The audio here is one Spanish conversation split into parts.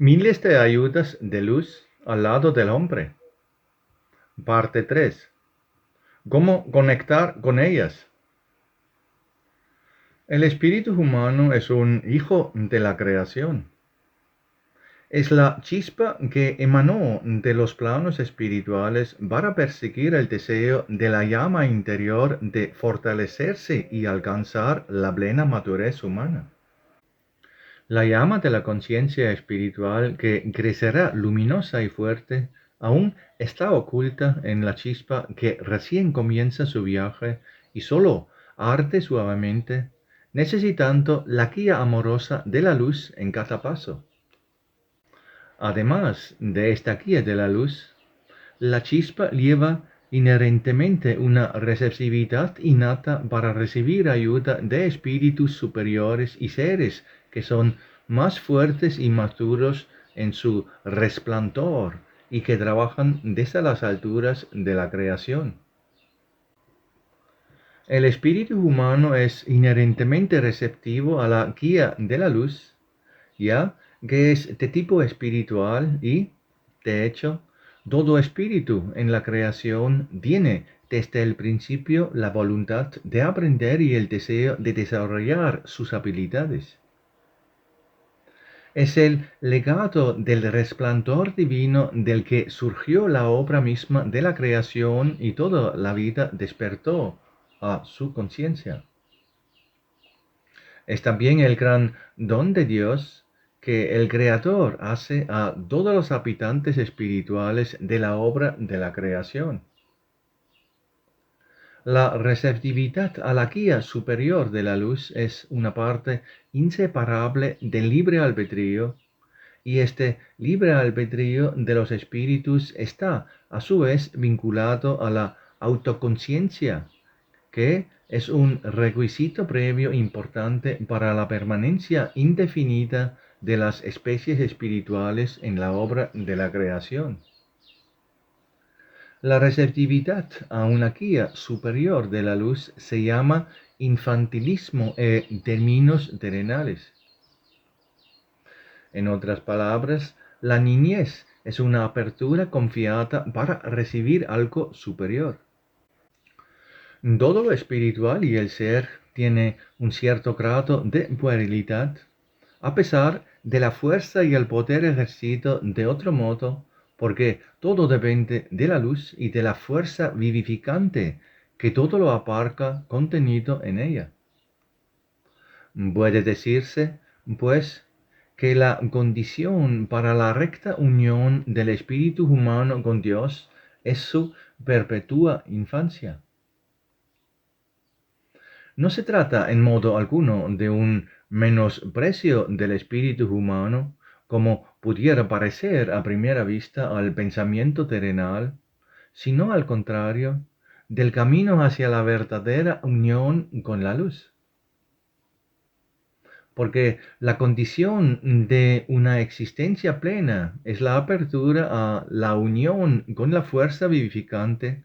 Miles de ayudas de luz al lado del hombre. Parte 3. ¿Cómo conectar con ellas? El espíritu humano es un hijo de la creación. Es la chispa que emanó de los planos espirituales para perseguir el deseo de la llama interior de fortalecerse y alcanzar la plena madurez humana. La llama de la conciencia espiritual que crecerá luminosa y fuerte aún está oculta en la chispa que recién comienza su viaje y solo arde suavemente, necesitando la guía amorosa de la luz en cada paso. Además de esta guía de la luz, la chispa lleva inherentemente una receptividad innata para recibir ayuda de espíritus superiores y seres que son más fuertes y maduros en su resplandor y que trabajan desde las alturas de la creación. El espíritu humano es inherentemente receptivo a la guía de la luz, ya que es de tipo espiritual y, de hecho, todo espíritu en la creación tiene desde el principio la voluntad de aprender y el deseo de desarrollar sus habilidades. Es el legado del resplandor divino del que surgió la obra misma de la creación y toda la vida despertó a su conciencia. Es también el gran don de Dios que el Creador hace a todos los habitantes espirituales de la obra de la creación. La receptividad a la guía superior de la luz es una parte inseparable del libre albedrío, y este libre albedrío de los espíritus está a su vez vinculado a la autoconciencia, que es un requisito previo importante para la permanencia indefinida de las especies espirituales en la obra de la creación. La receptividad a una guía superior de la luz se llama infantilismo en términos terrenales. En otras palabras, la niñez es una apertura confiada para recibir algo superior. Todo lo espiritual y el ser tiene un cierto grado de puerilidad, a pesar de la fuerza y el poder ejercido de otro modo, porque todo depende de la luz y de la fuerza vivificante que todo lo aparca contenido en ella. Puede decirse, pues, que la condición para la recta unión del espíritu humano con Dios es su perpetua infancia. No se trata en modo alguno de un menosprecio del espíritu humano, como pudiera parecer a primera vista al pensamiento terrenal, sino al contrario, del camino hacia la verdadera unión con la luz. Porque la condición de una existencia plena es la apertura a la unión con la fuerza vivificante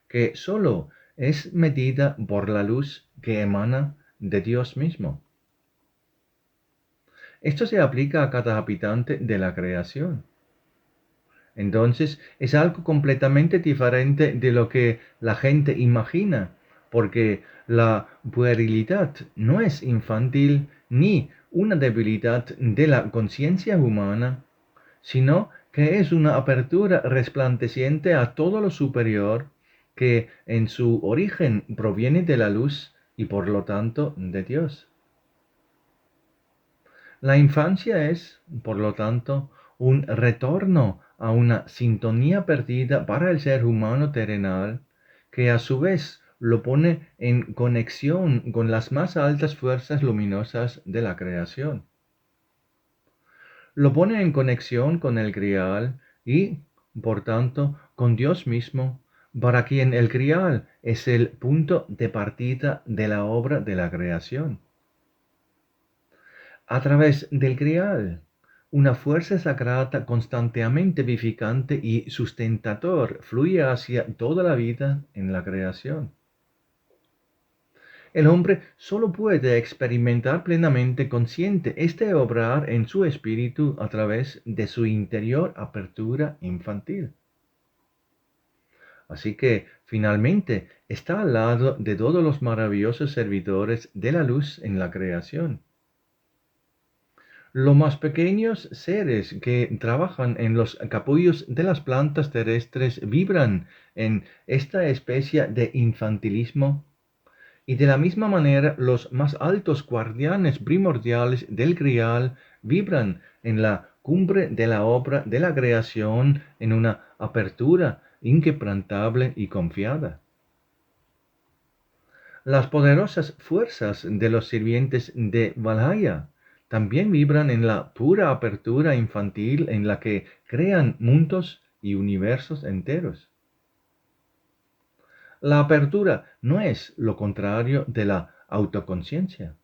que sólo es medida por la luz que emana de Dios mismo. Esto se aplica a cada habitante de la creación. Entonces es algo completamente diferente de lo que la gente imagina, porque la puerilidad no es infantil ni una debilidad de la conciencia humana, sino que es una apertura resplandeciente a todo lo superior que en su origen proviene de la luz y por lo tanto de Dios. La infancia es, por lo tanto, un retorno a una sintonía perdida para el ser humano terrenal, que a su vez lo pone en conexión con las más altas fuerzas luminosas de la creación. Lo pone en conexión con el Grial y, por tanto, con Dios mismo, para quien el Grial es el punto de partida de la obra de la creación. A través del Grial, una fuerza sagrada constantemente vivificante y sustentador fluye hacia toda la vida en la creación. El hombre solo puede experimentar plenamente consciente este obrar en su espíritu a través de su interior apertura infantil. Así que, finalmente, está al lado de todos los maravillosos servidores de la luz en la creación. Los más pequeños seres que trabajan en los capullos de las plantas terrestres vibran en esta especie de infantilismo y de la misma manera los más altos guardianes primordiales del Grial vibran en la cumbre de la obra de la creación en una apertura inquebrantable y confiada. Las poderosas fuerzas de los sirvientes de Valhalla también vibran en la pura apertura infantil en la que crean mundos y universos enteros. La apertura no es lo contrario de la autoconciencia.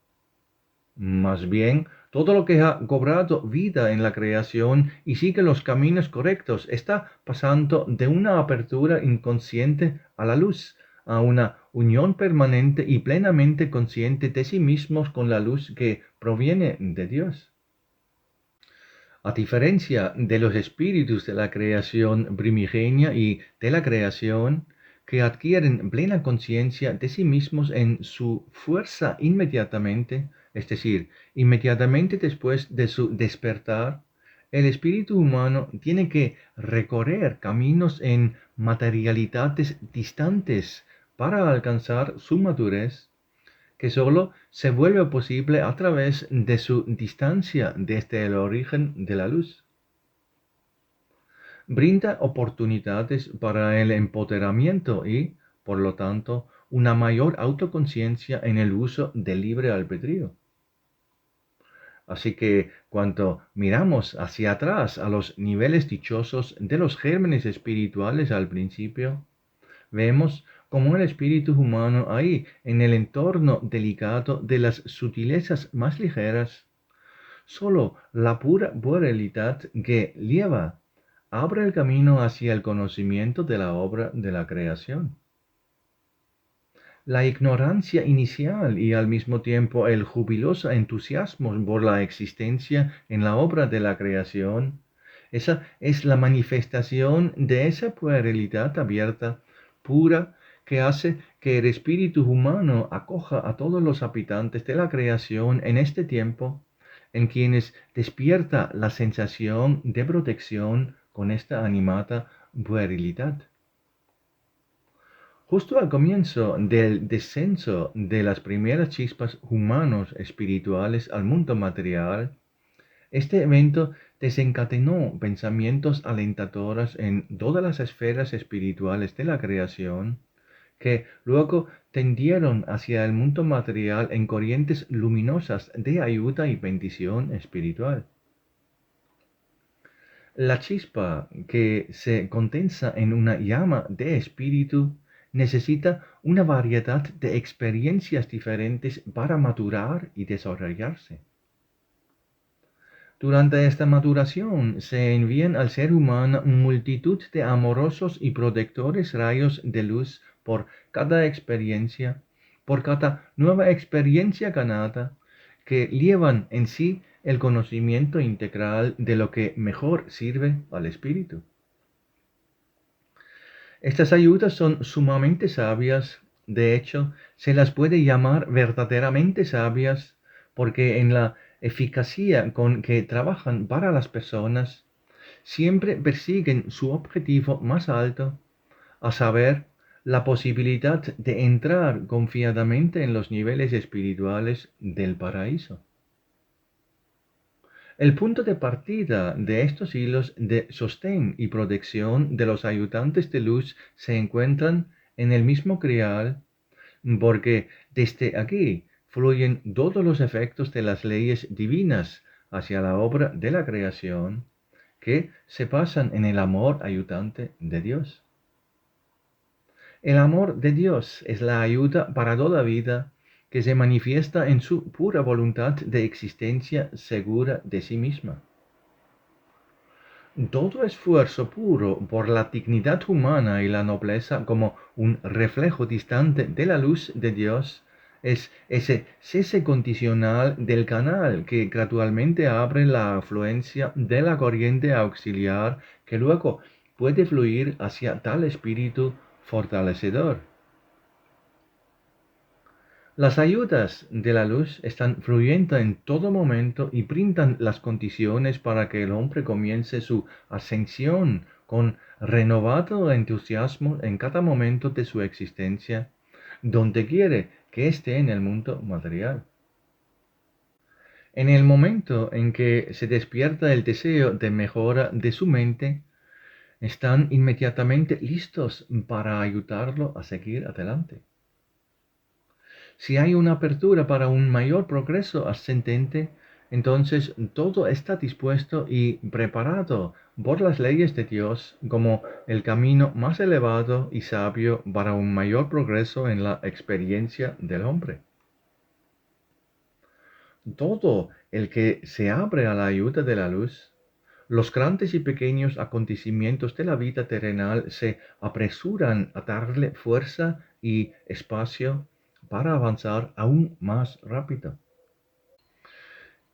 Más bien, todo lo que ha cobrado vida en la creación y sigue los caminos correctos está pasando de una apertura inconsciente a la luz, a una unión permanente y plenamente consciente de sí mismos con la luz que proviene de Dios. A diferencia de los espíritus de la creación primigenia y de la creación, que adquieren plena conciencia de sí mismos en su fuerza inmediatamente, es decir, inmediatamente después de su despertar, el espíritu humano tiene que recorrer caminos en materialidades distantes para alcanzar su madurez que sólo se vuelve posible a través de su distancia desde el origen de la luz. Brinda oportunidades para el empoderamiento y, por lo tanto, una mayor autoconciencia en el uso del libre albedrío. Así que cuando miramos hacia atrás a los niveles dichosos de los gérmenes espirituales al principio, vemos como el espíritu humano ahí, en el entorno delicado de las sutilezas más ligeras, solo la pura pluralidad que lleva abre el camino hacia el conocimiento de la obra de la creación. La ignorancia inicial y al mismo tiempo el jubiloso entusiasmo por la existencia en la obra de la creación, esa es la manifestación de esa puerilidad abierta, pura, que hace que el espíritu humano acoja a todos los habitantes de la creación en este tiempo, en quienes despierta la sensación de protección con esta animada puerilidad. Justo al comienzo del descenso de las primeras chispas humanos espirituales al mundo material, este evento desencadenó pensamientos alentadores en todas las esferas espirituales de la creación, que luego tendieron hacia el mundo material en corrientes luminosas de ayuda y bendición espiritual. La chispa que se condensa en una llama de espíritu necesita una variedad de experiencias diferentes para madurar y desarrollarse. Durante esta maduración se envían al ser humano multitud de amorosos y protectores rayos de luz por cada experiencia, por cada nueva experiencia ganada, que llevan en sí el conocimiento integral de lo que mejor sirve al espíritu. Estas ayudas son sumamente sabias, de hecho, se las puede llamar verdaderamente sabias, porque en la eficacia con que trabajan para las personas, siempre persiguen su objetivo más alto, a saber, la posibilidad de entrar confiadamente en los niveles espirituales del paraíso. El punto de partida de estos hilos de sostén y protección de los ayudantes de luz se encuentran en el mismo Grial, porque desde aquí fluyen todos los efectos de las leyes divinas hacia la obra de la creación, que se basan en el amor ayudante de Dios. El amor de Dios es la ayuda para toda vida que se manifiesta en su pura voluntad de existencia segura de sí misma. Todo esfuerzo puro por la dignidad humana y la nobleza como un reflejo distante de la luz de Dios es ese cese condicional del canal que gradualmente abre la afluencia de la corriente auxiliar que luego puede fluir hacia tal espíritu fortalecedor. Las ayudas de la luz están fluyendo en todo momento y brindan las condiciones para que el hombre comience su ascensión con renovado entusiasmo en cada momento de su existencia, donde quiere que esté en el mundo material. En el momento en que se despierta el deseo de mejora de su mente, están inmediatamente listos para ayudarlo a seguir adelante. Si hay una apertura para un mayor progreso ascendente, entonces todo está dispuesto y preparado por las leyes de Dios como el camino más elevado y sabio para un mayor progreso en la experiencia del hombre. Todo el que se abre a la ayuda de la luz, los grandes y pequeños acontecimientos de la vida terrenal se apresuran a darle fuerza y espacio para avanzar aún más rápido.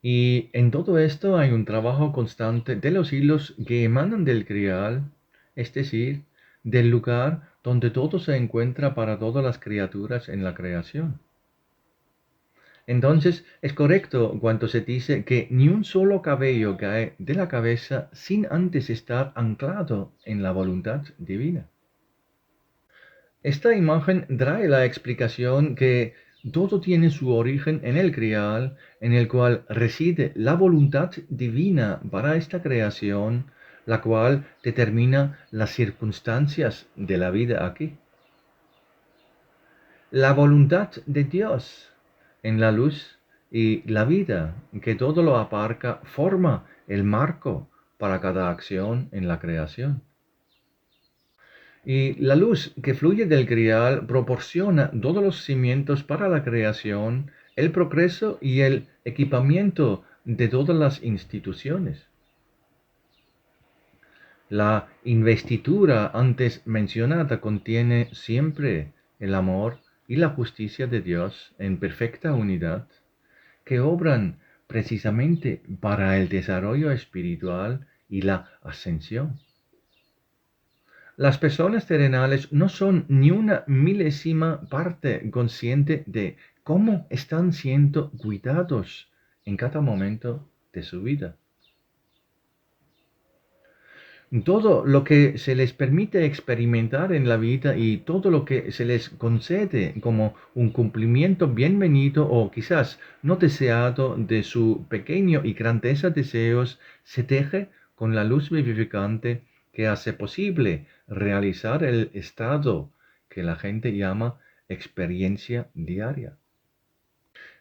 Y en todo esto hay un trabajo constante de los hilos que emanan del grial, es decir, del lugar donde todo se encuentra para todas las criaturas en la creación. Entonces es correcto cuando se dice que ni un solo cabello cae de la cabeza sin antes estar anclado en la voluntad divina. Esta imagen trae la explicación que todo tiene su origen en el grial, en el cual reside la voluntad divina para esta creación, la cual determina las circunstancias de la vida aquí. La voluntad de Dios en la luz y la vida que todo lo abarca forma el marco para cada acción en la creación. Y la luz que fluye del grial proporciona todos los cimientos para la creación, el progreso y el equipamiento de todas las instituciones. La investidura antes mencionada contiene siempre el amor y la justicia de Dios en perfecta unidad, que obran precisamente para el desarrollo espiritual y la ascensión. Las personas terrenales no son ni una milésima parte consciente de cómo están siendo cuidados en cada momento de su vida. Todo lo que se les permite experimentar en la vida y todo lo que se les concede como un cumplimiento bienvenido o quizás no deseado de su pequeño y grandeza deseos se teje con la luz vivificante que hace posible realizar el estado que la gente llama experiencia diaria.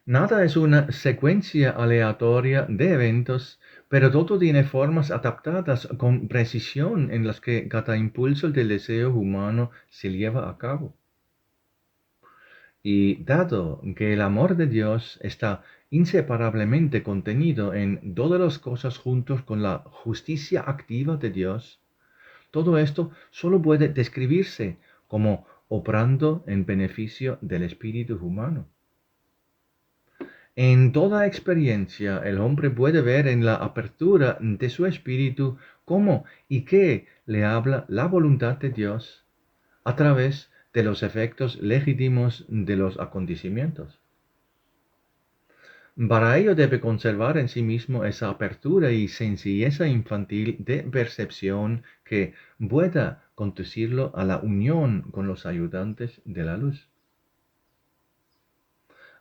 Nada es una secuencia aleatoria de eventos, pero todo tiene formas adaptadas con precisión en las que cada impulso del deseo humano se lleva a cabo. Y dado que el amor de Dios está inseparablemente contenido en todas las cosas juntos con la justicia activa de Dios, todo esto solo puede describirse como obrando en beneficio del espíritu humano. En toda experiencia el hombre puede ver en la apertura de su espíritu cómo y qué le habla la voluntad de Dios a través de los efectos legítimos de los acontecimientos. Para ello debe conservar en sí mismo esa apertura y sencilleza infantil de percepción que pueda conducirlo a la unión con los ayudantes de la luz.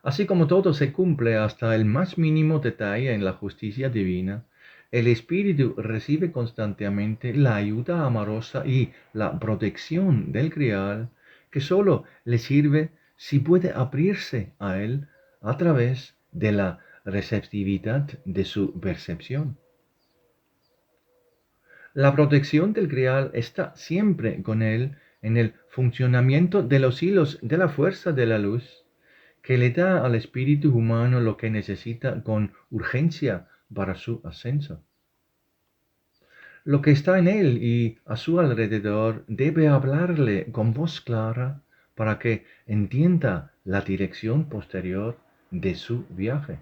Así como todo se cumple hasta el más mínimo detalle en la justicia divina, el espíritu recibe constantemente la ayuda amorosa y la protección del grial, que sólo le sirve si puede abrirse a él a través de la receptividad de su percepción. La protección del grial está siempre con él en el funcionamiento de los hilos de la fuerza de la luz, que le da al espíritu humano lo que necesita con urgencia para su ascenso. Lo que está en él y a su alrededor debe hablarle con voz clara para que entienda la dirección posterior de su viaje.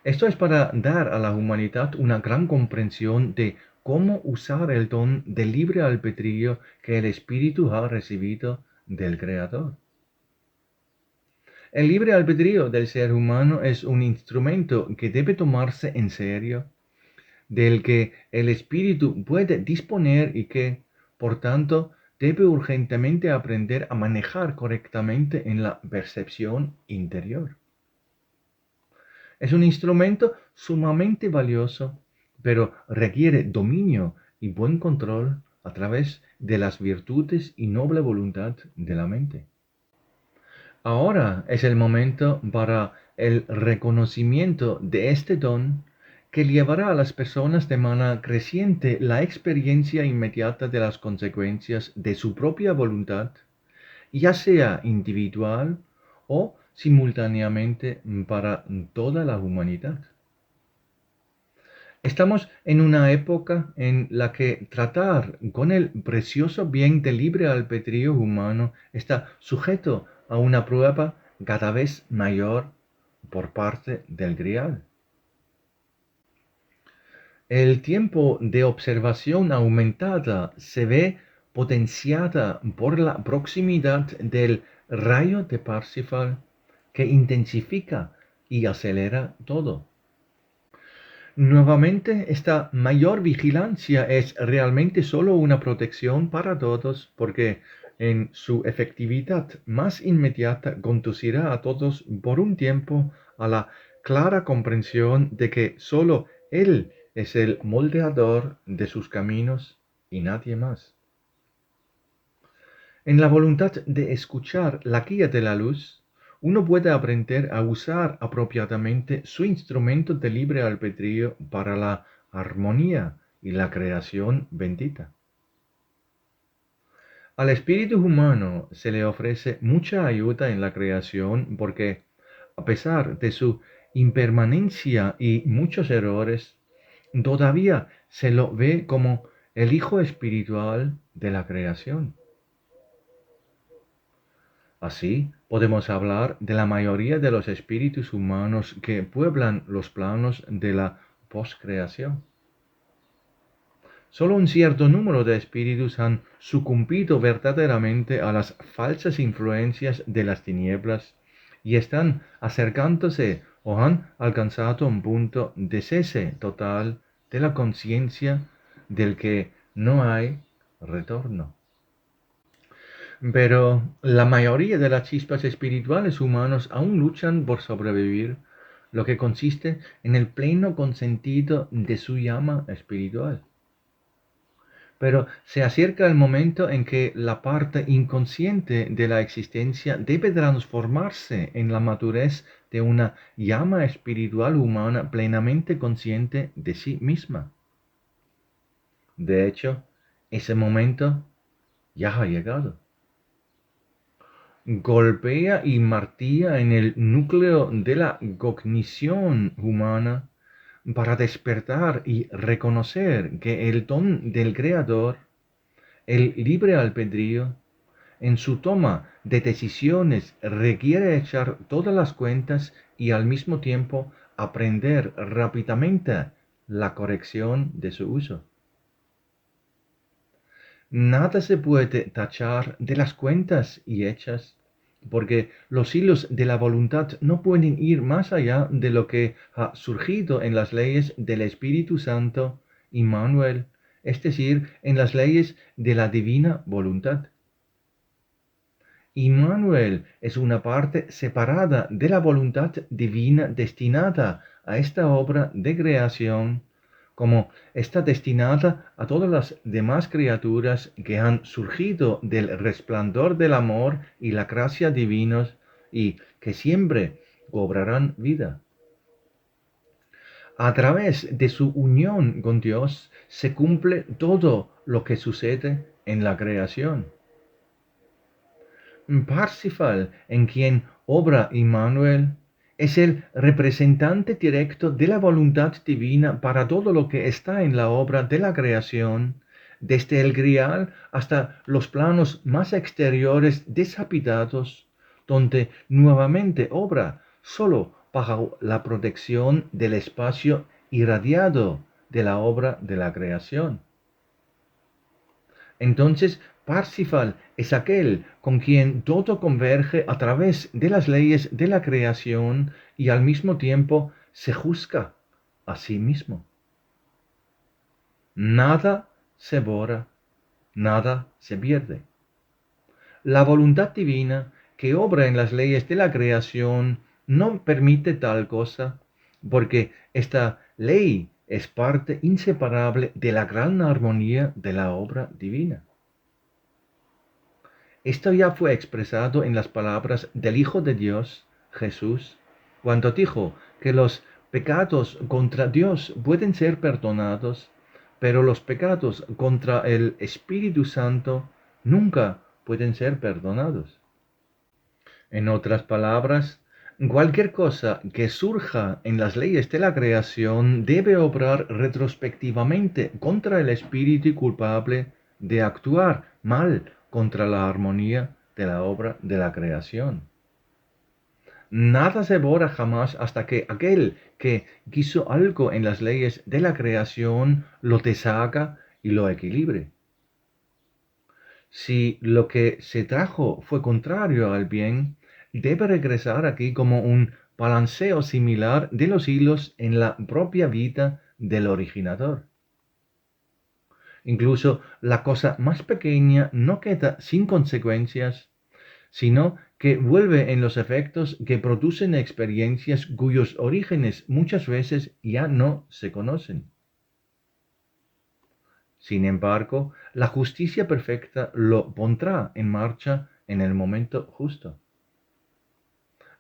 Esto es para dar a la humanidad una gran comprensión de cómo usar el don de libre albedrío que el Espíritu ha recibido del Creador. El libre albedrío del ser humano es un instrumento que debe tomarse en serio, del que el Espíritu puede disponer y que, por tanto, debe urgentemente aprender a manejar correctamente en la percepción interior. Es un instrumento sumamente valioso, pero requiere dominio y buen control a través de las virtudes y noble voluntad de la mente. Ahora es el momento para el reconocimiento de este don que llevará a las personas de manera creciente la experiencia inmediata de las consecuencias de su propia voluntad, ya sea individual o simultáneamente para toda la humanidad. Estamos en una época en la que tratar con el precioso bien del libre albedrío humano está sujeto a una prueba cada vez mayor por parte del Grial. El tiempo de observación aumentada se ve potenciada por la proximidad del rayo de Parsifal que intensifica y acelera todo. Nuevamente, esta mayor vigilancia es realmente solo una protección para todos porque en su efectividad más inmediata conducirá a todos por un tiempo a la clara comprensión de que solo Él es el moldeador de sus caminos y nadie más. En la voluntad de escuchar la guía de la luz, uno puede aprender a usar apropiadamente su instrumento de libre albedrío para la armonía y la creación bendita. Al espíritu humano se le ofrece mucha ayuda en la creación porque, a pesar de su impermanencia y muchos errores, todavía se lo ve como el hijo espiritual de la creación. Así, podemos hablar de la mayoría de los espíritus humanos que pueblan los planos de la poscreación. Solo un cierto número de espíritus han sucumbido verdaderamente a las falsas influencias de las tinieblas y están acercándose o han alcanzado un punto de cese total de la conciencia del que no hay retorno. Pero la mayoría de las chispas espirituales humanos aún luchan por sobrevivir, lo que consiste en el pleno consentido de su llama espiritual. Pero se acerca el momento en que la parte inconsciente de la existencia debe transformarse en la madurez de una llama espiritual humana plenamente consciente de sí misma. De hecho, ese momento ya ha llegado. Golpea y martilla en el núcleo de la cognición humana para despertar y reconocer que el don del Creador, el libre albedrío, en su toma de decisiones requiere echar todas las cuentas y al mismo tiempo aprender rápidamente la corrección de su uso. Nada se puede tachar de las cuentas y hechas, porque los hilos de la voluntad no pueden ir más allá de lo que ha surgido en las leyes del Espíritu Santo, Immanuel, es decir, en las leyes de la divina voluntad. Immanuel es una parte separada de la voluntad divina destinada a esta obra de creación, como está destinada a todas las demás criaturas que han surgido del resplandor del amor y la gracia divinos y que siempre cobrarán vida. A través de su unión con Dios se cumple todo lo que sucede en la creación. Parsifal, en quien obra Immanuel, es el representante directo de la voluntad divina para todo lo que está en la obra de la creación, desde el grial hasta los planos más exteriores deshabitados, donde nuevamente obra solo bajo la protección del espacio irradiado de la obra de la creación. Entonces, Parsifal es aquel con quien todo converge a través de las leyes de la creación y al mismo tiempo se juzga a sí mismo. Nada se borra, nada se pierde. La voluntad divina que obra en las leyes de la creación no permite tal cosa, porque esta ley es parte inseparable de la gran armonía de la obra divina. Esto ya fue expresado en las palabras del Hijo de Dios, Jesús, cuando dijo que los pecados contra Dios pueden ser perdonados, pero los pecados contra el Espíritu Santo nunca pueden ser perdonados. En otras palabras, cualquier cosa que surja en las leyes de la creación debe obrar retrospectivamente contra el espíritu culpable de actuar mal contra la armonía de la obra de la creación. Nada se borra jamás hasta que aquel que quiso algo en las leyes de la creación lo deshaga y lo equilibre. Si lo que se trajo fue contrario al bien, debe regresar aquí como un balanceo similar de los hilos en la propia vida del originador. Incluso la cosa más pequeña no queda sin consecuencias, sino que vuelve en los efectos que producen experiencias cuyos orígenes muchas veces ya no se conocen. Sin embargo, la justicia perfecta lo pondrá en marcha en el momento justo.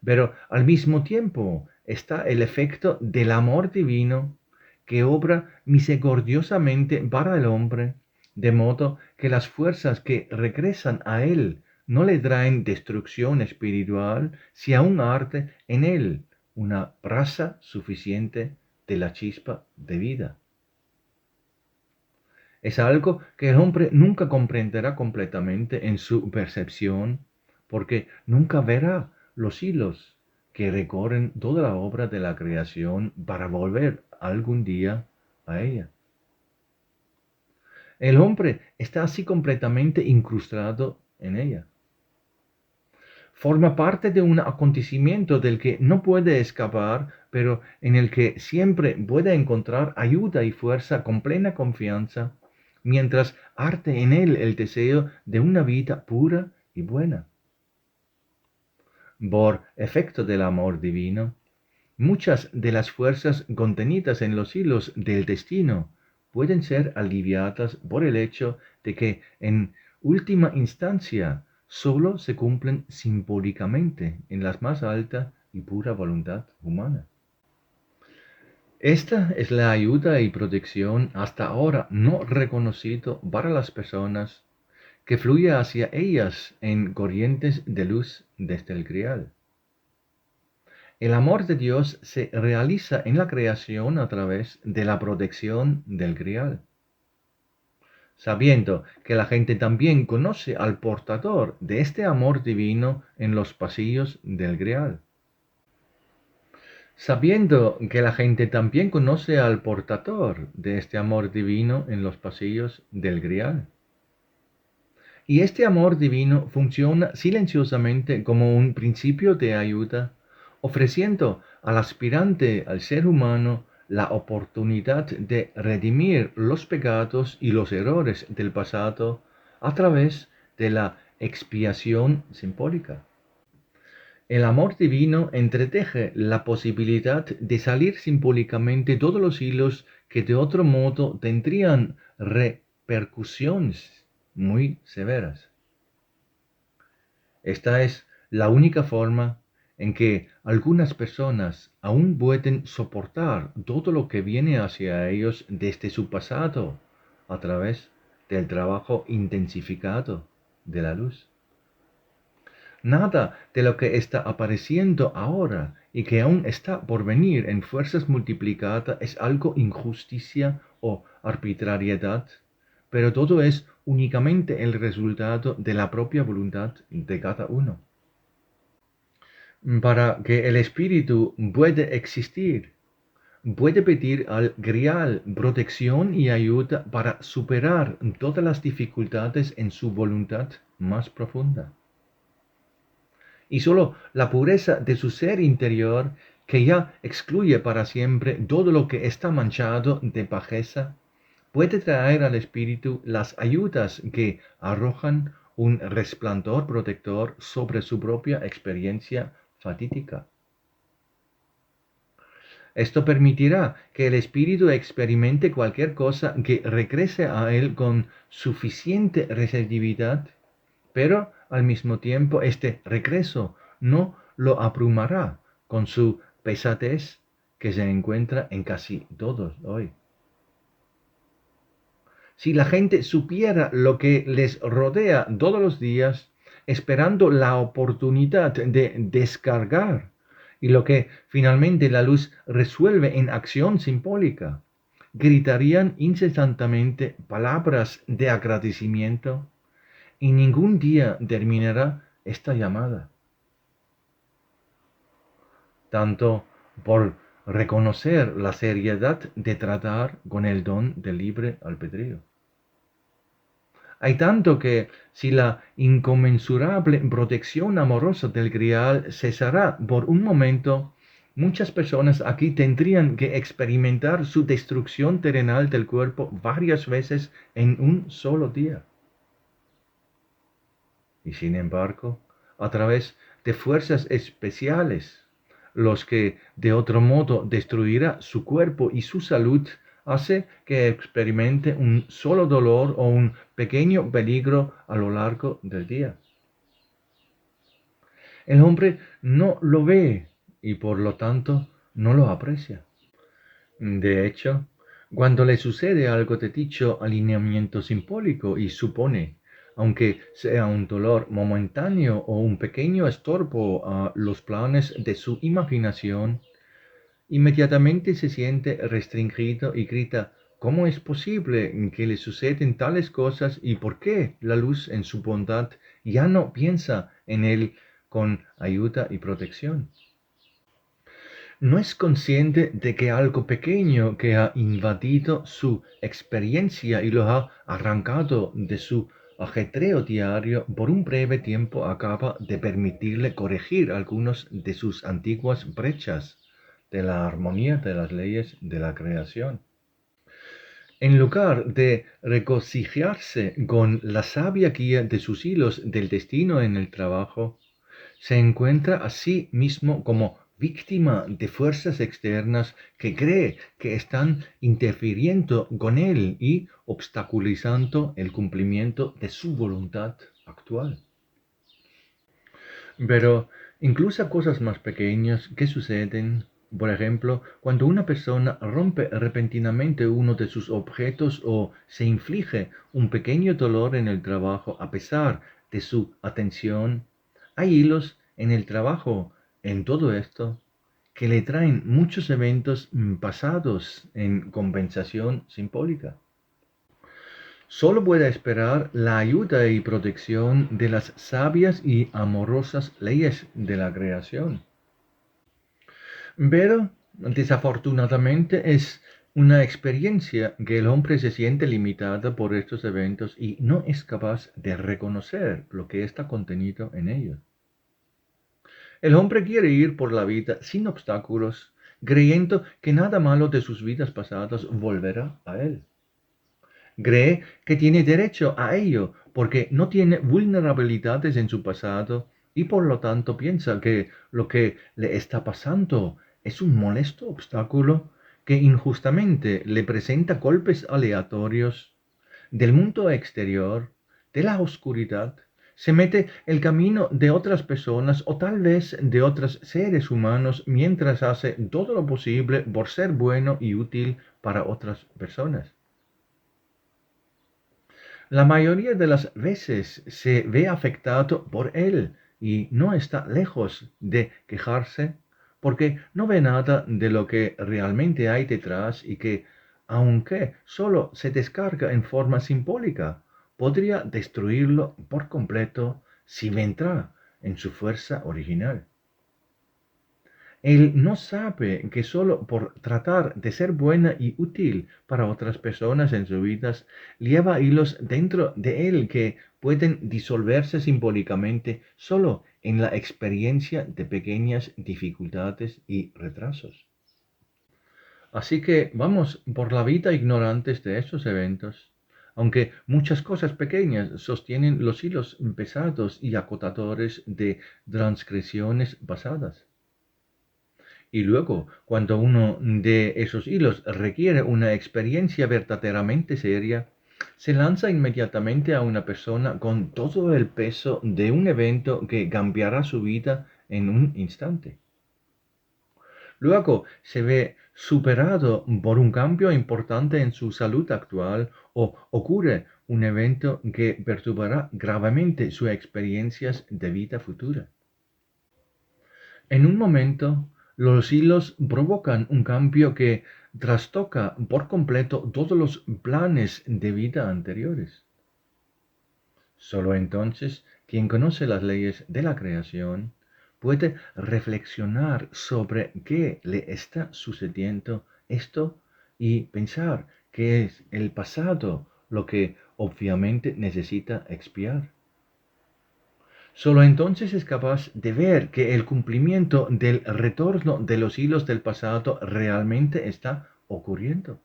Pero al mismo tiempo está el efecto del amor divino que obra misericordiosamente para el hombre, de modo que las fuerzas que regresan a él no le traen destrucción espiritual, si aún arde en él una brasa suficiente de la chispa de vida. Es algo que el hombre nunca comprenderá completamente en su percepción, porque nunca verá los hilos que recorren toda la obra de la creación para volver algún día a ella. El hombre está así completamente incrustado en ella. Forma parte de un acontecimiento del que no puede escapar, pero en el que siempre puede encontrar ayuda y fuerza con plena confianza, mientras arde en él el deseo de una vida pura y buena. Por efecto del amor divino, muchas de las fuerzas contenidas en los hilos del destino pueden ser aliviadas por el hecho de que, en última instancia, sólo se cumplen simbólicamente en la más alta y pura voluntad humana. Esta es la ayuda y protección hasta ahora no reconocido para las personas, que fluye hacia ellas en corrientes de luz desde el grial. El amor de Dios se realiza en la creación a través de la protección del grial. Sabiendo que la gente también conoce al portador de este amor divino en los pasillos del grial. Sabiendo que la gente también conoce al portador de este amor divino en los pasillos del grial. Y este amor divino funciona silenciosamente como un principio de ayuda, ofreciendo al aspirante, al ser humano, la oportunidad de redimir los pecados y los errores del pasado a través de la expiación simbólica. El amor divino entreteje la posibilidad de salir simbólicamente todos los hilos que de otro modo tendrían repercusiones muy severas. Esta es la única forma en que algunas personas aún pueden soportar todo lo que viene hacia ellos desde su pasado a través del trabajo intensificado de la luz. Nada de lo que está apareciendo ahora y que aún está por venir en fuerzas multiplicadas es algo injusticia o arbitrariedad, pero todo es únicamente el resultado de la propia voluntad de cada uno. Para que el espíritu pueda existir, puede pedir al Grial protección y ayuda para superar todas las dificultades en su voluntad más profunda. Y solo la pureza de su ser interior, que ya excluye para siempre todo lo que está manchado de bajeza, puede traer al espíritu las ayudas que arrojan un resplandor protector sobre su propia experiencia fatídica. Esto permitirá que el espíritu experimente cualquier cosa que regrese a él con suficiente receptividad, pero al mismo tiempo este regreso no lo abrumará con su pesadez que se encuentra en casi todos hoy. Si la gente supiera lo que les rodea todos los días, esperando la oportunidad de descargar, y lo que finalmente la luz resuelve en acción simbólica, gritarían incesantemente palabras de agradecimiento y ningún día terminará esta llamada. Tanto por reconocer la seriedad de tratar con el don del libre albedrío. Hay tanto que si la inconmensurable protección amorosa del Grial cesará por un momento, muchas personas aquí tendrían que experimentar su destrucción terrenal del cuerpo varias veces en un solo día. Y sin embargo, a través de fuerzas especiales, los que de otro modo destruirá su cuerpo y su salud, hace que experimente un solo dolor o un pequeño peligro a lo largo del día. El hombre no lo ve y por lo tanto no lo aprecia. De hecho, cuando le sucede algo de dicho alineamiento simbólico y supone, aunque sea un dolor momentáneo o un pequeño estorbo a los planes de su imaginación, inmediatamente se siente restringido y grita: ¿cómo es posible que le suceden tales cosas y por qué la luz en su bondad ya no piensa en él con ayuda y protección? No es consciente de que algo pequeño que ha invadido su experiencia y lo ha arrancado de su ajetreo diario por un breve tiempo acaba de permitirle corregir algunas de sus antiguas brechas de la armonía de las leyes de la creación. En lugar de regocijarse con la sabia guía de sus hilos del destino en el trabajo, se encuentra a sí mismo como víctima de fuerzas externas que cree que están interfiriendo con él y obstaculizando el cumplimiento de su voluntad actual. Pero incluso cosas más pequeñas que suceden, por ejemplo, cuando una persona rompe repentinamente uno de sus objetos o se inflige un pequeño dolor en el trabajo a pesar de su atención, hay hilos en el trabajo, en todo esto, que le traen muchos eventos pasados en compensación simbólica. Solo puede esperar la ayuda y protección de las sabias y amorosas leyes de la creación. Pero, desafortunadamente, es una experiencia que el hombre se siente limitada por estos eventos y no es capaz de reconocer lo que está contenido en ellos. El hombre quiere ir por la vida sin obstáculos, creyendo que nada malo de sus vidas pasadas volverá a él. Cree que tiene derecho a ello porque no tiene vulnerabilidades en su pasado y por lo tanto piensa que lo que le está pasando es un molesto obstáculo que injustamente le presenta golpes aleatorios del mundo exterior, de la oscuridad, se mete el camino de otras personas o tal vez de otros seres humanos mientras hace todo lo posible por ser bueno y útil para otras personas. La mayoría de las veces se ve afectado por él y no está lejos de quejarse porque no ve nada de lo que realmente hay detrás y que aunque solo se descarga en forma simbólica, podría destruirlo por completo si entra en su fuerza original. Él no sabe que solo por tratar de ser buena y útil para otras personas en sus vidas, lleva hilos dentro de él que pueden disolverse simbólicamente solo en la experiencia de pequeñas dificultades y retrasos. Así que vamos por la vida ignorantes de estos eventos, aunque muchas cosas pequeñas sostienen los hilos pesados y acotadores de transgresiones pasadas. Y luego, cuando uno de esos hilos requiere una experiencia verdaderamente seria, se lanza inmediatamente a una persona con todo el peso de un evento que cambiará su vida en un instante. Luego se ve superado por un cambio importante en su salud actual o ocurre un evento que perturbará gravemente sus experiencias de vida futura. En un momento, los hilos provocan un cambio que trastoca por completo todos los planes de vida anteriores. Solo entonces, quien conoce las leyes de la creación puede reflexionar sobre qué le está sucediendo esto y pensar que es el pasado lo que obviamente necesita expiar. Solo entonces es capaz de ver que el cumplimiento del retorno de los hilos del pasado realmente está ocurriendo.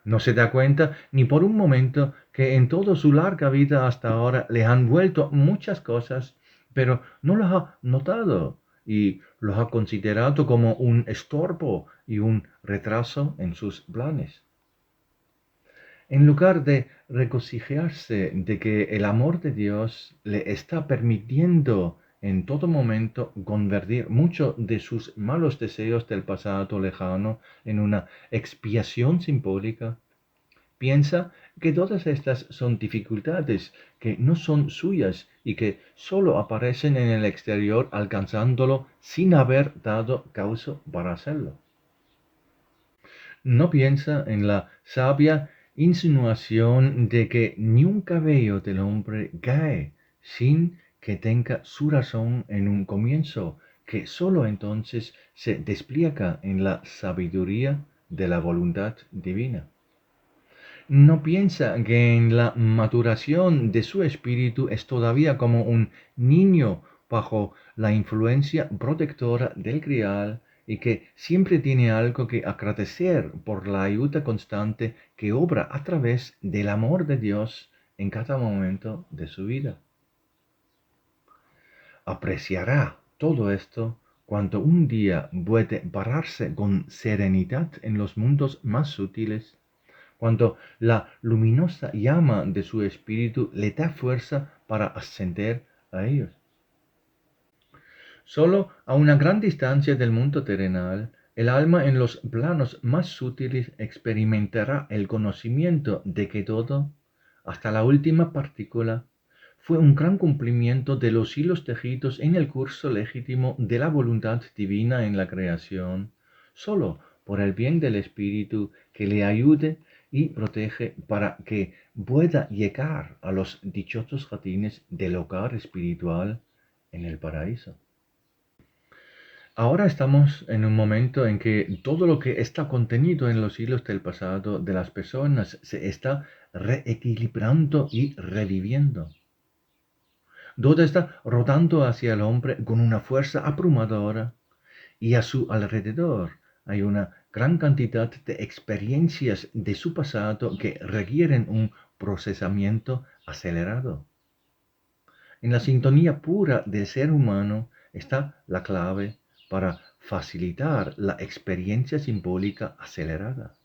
No se da cuenta ni por un momento que en toda su larga vida hasta ahora le han vuelto muchas cosas, pero no los ha notado y los ha considerado como un estorbo y un retraso en sus planes. En lugar de regocijarse de que el amor de Dios le está permitiendo en todo momento convertir muchos de sus malos deseos del pasado lejano en una expiación simbólica, piensa que todas estas son dificultades que no son suyas y que sólo aparecen en el exterior alcanzándolo sin haber dado causa para hacerlo. No piensa en la sabia insinuación de que ni un cabello del hombre cae sin que tenga su razón en un comienzo, que sólo entonces se despliega en la sabiduría de la voluntad divina. No piensa que en la maduración de su espíritu es todavía como un niño bajo la influencia protectora del crial y que siempre tiene algo que agradecer por la ayuda constante que obra a través del amor de Dios en cada momento de su vida. Apreciará todo esto cuando un día puede pararse con serenidad en los mundos más sutiles, cuando la luminosa llama de su espíritu le da fuerza para ascender a ellos. Solo a una gran distancia del mundo terrenal, el alma en los planos más sutiles experimentará el conocimiento de que todo, hasta la última partícula, fue un gran cumplimiento de los hilos tejidos en el curso legítimo de la voluntad divina en la creación, solo por el bien del espíritu que le ayude y protege para que pueda llegar a los dichosos jardines del hogar espiritual en el paraíso. Ahora estamos en un momento en que todo lo que está contenido en los hilos del pasado de las personas se está reequilibrando y reviviendo. Todo está rodando hacia el hombre con una fuerza abrumadora y a su alrededor hay una gran cantidad de experiencias de su pasado que requieren un procesamiento acelerado. En la sintonía pura del ser humano está la clave para facilitar la experiencia simbólica acelerada.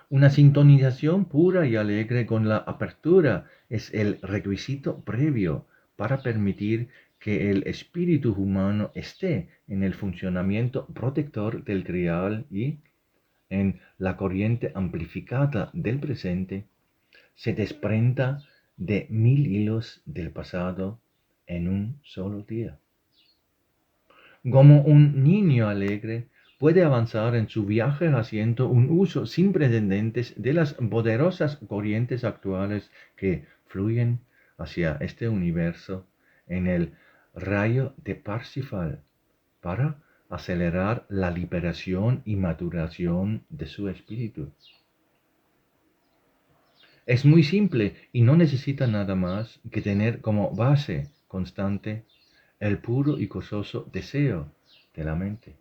Una sintonización pura y alegre con la apertura es el requisito previo para permitir que el espíritu humano esté en el funcionamiento protector del trial y, en la corriente amplificada del presente, se desprenda de 1000 hilos del pasado en un solo día. Como un niño alegre puede avanzar en su viaje haciendo un uso sin precedentes de las poderosas corrientes actuales que fluyen hacia este universo en el rayo de Parsifal para acelerar la liberación y maduración de su espíritu. Es muy simple y no necesita nada más que tener como base constante el puro y gozoso deseo de la mente.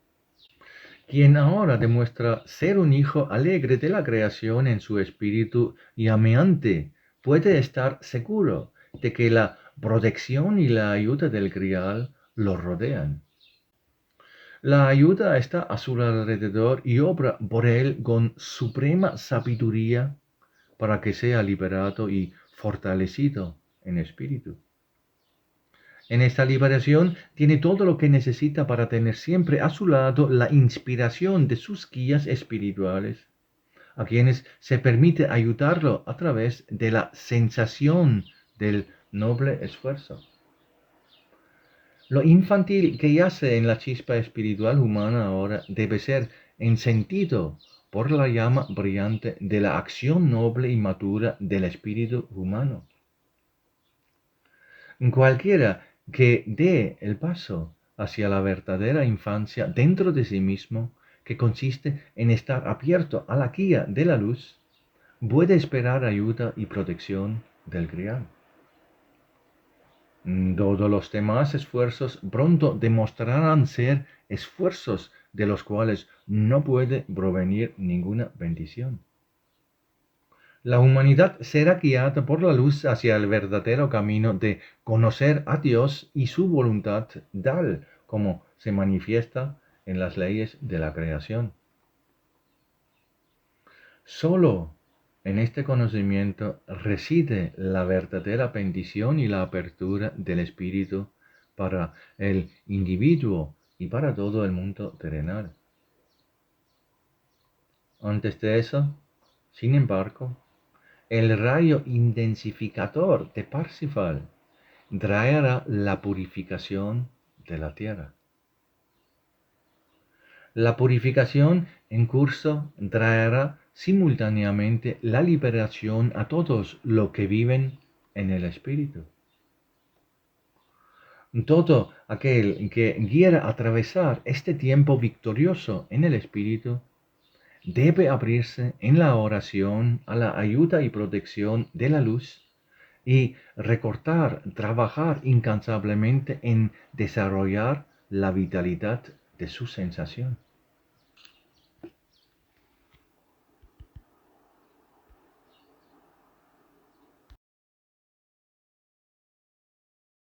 Quien ahora demuestra ser un hijo alegre de la creación en su espíritu llameante, puede estar seguro de que la protección y la ayuda del Grial lo rodean. La ayuda está a su alrededor y obra por él con suprema sabiduría para que sea liberado y fortalecido en espíritu. En esta liberación tiene todo lo que necesita para tener siempre a su lado la inspiración de sus guías espirituales, a quienes se permite ayudarlo a través de la sensación del noble esfuerzo. Lo infantil que yace en la chispa espiritual humana ahora debe ser encendido por la llama brillante de la acción noble y madura del espíritu humano. Cualquiera que dé el paso hacia la verdadera infancia dentro de sí mismo, que consiste en estar abierto a la guía de la luz, puede esperar ayuda y protección del Grial. Todos los demás esfuerzos pronto demostrarán ser esfuerzos de los cuales no puede provenir ninguna bendición. La humanidad será guiada por la luz hacia el verdadero camino de conocer a Dios y su voluntad tal como se manifiesta en las leyes de la creación. Solo en este conocimiento reside la verdadera bendición y la apertura del espíritu para el individuo y para todo el mundo terrenal. Antes de eso, sin embargo, el rayo intensificador de Parsifal traerá la purificación de la tierra. La purificación en curso traerá simultáneamente la liberación a todos los que viven en el Espíritu. Todo aquel que quiera atravesar este tiempo victorioso en el Espíritu debe abrirse en la oración a la ayuda y protección de la luz y trabajar incansablemente en desarrollar la vitalidad de su sensación.